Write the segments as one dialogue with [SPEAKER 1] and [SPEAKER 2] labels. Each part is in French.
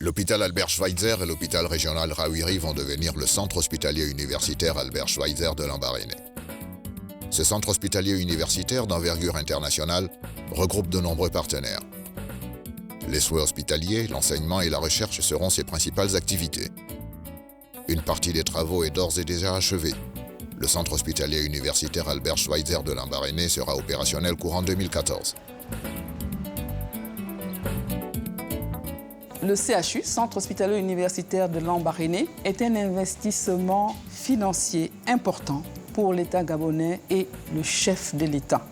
[SPEAKER 1] L'hôpital Albert Schweitzer et l'hôpital régional Rawiri vont devenir le centre hospitalier universitaire Albert Schweitzer de Lambaréné. Ce centre hospitalier universitaire d'envergure internationale regroupe de nombreux partenaires. Les soins hospitaliers, l'enseignement et la recherche seront ses principales activités. Une partie des travaux est d'ores et déjà achevée. Le centre hospitalier universitaire Albert Schweitzer de Lambaréné sera opérationnel courant 2014.
[SPEAKER 2] Le CHU, Centre hospitalier universitaire de Lambaréné, est un investissement financier important pour l'État gabonais et le chef de l'État.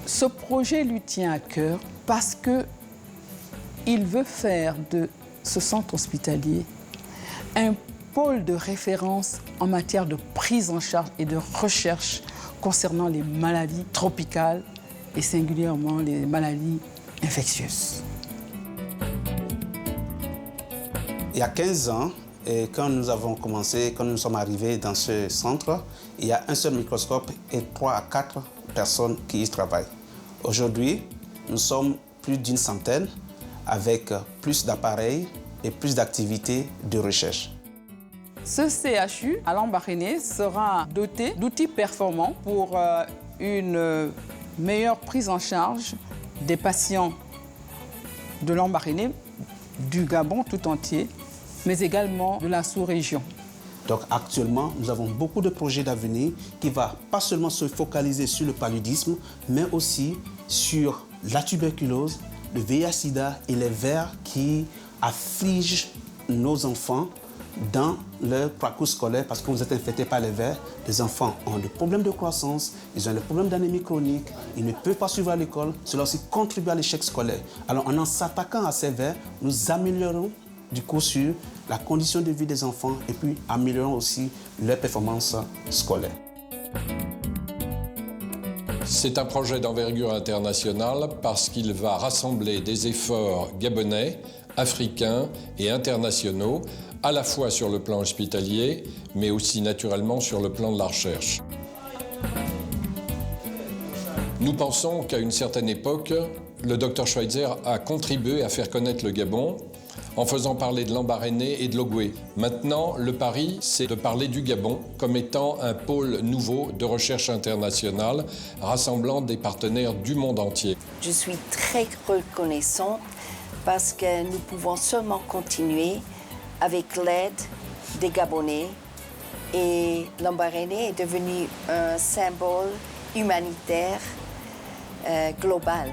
[SPEAKER 2] Ce projet lui tient à cœur parce qu'il veut faire de ce centre hospitalier un pôle de référence en matière de prise en charge et de recherche concernant les maladies tropicales et singulièrement les maladies infectieuses.
[SPEAKER 3] Il y a 15 ans, quand nous sommes arrivés dans ce centre, il y a un seul microscope et 3 à 4 personnes qui y travaillent. Aujourd'hui, nous sommes plus d'une centaine avec plus d'appareils et plus d'activités de recherche.
[SPEAKER 2] Ce CHU à Lambaréné sera doté d'outils performants pour une meilleure prise en charge des patients de Lambaréné, du Gabon tout entier, mais également de la sous-région.
[SPEAKER 3] Donc actuellement, nous avons beaucoup de projets d'avenir qui ne vont pas seulement se focaliser sur le paludisme, mais aussi sur la tuberculose, le VIH-Sida et les vers qui affligent nos enfants dans leur parcours scolaire parce que vous êtes infectés par les vers. Les enfants ont des problèmes de croissance, ils ont des problèmes d'anémie chronique, ils ne peuvent pas suivre à l'école, cela aussi contribue à l'échec scolaire. Alors en s'attaquant à ces vers, nous améliorons du coup sur la condition de vie des enfants et puis améliorons aussi leur performance scolaire.
[SPEAKER 4] C'est un projet d'envergure internationale parce qu'il va rassembler des efforts gabonais, africains et internationaux, à la fois sur le plan hospitalier, mais aussi naturellement sur le plan de la recherche. Nous pensons qu'à une certaine époque, le Dr Schweitzer a contribué à faire connaître le Gabon en faisant parler de Lambaréné et de Logoué. Maintenant, le pari, c'est de parler du Gabon comme étant un pôle nouveau de recherche internationale rassemblant des partenaires du monde entier.
[SPEAKER 5] Je suis très reconnaissante parce que nous pouvons seulement continuer avec l'aide des Gabonais et Lambaréné est devenu un symbole humanitaire global.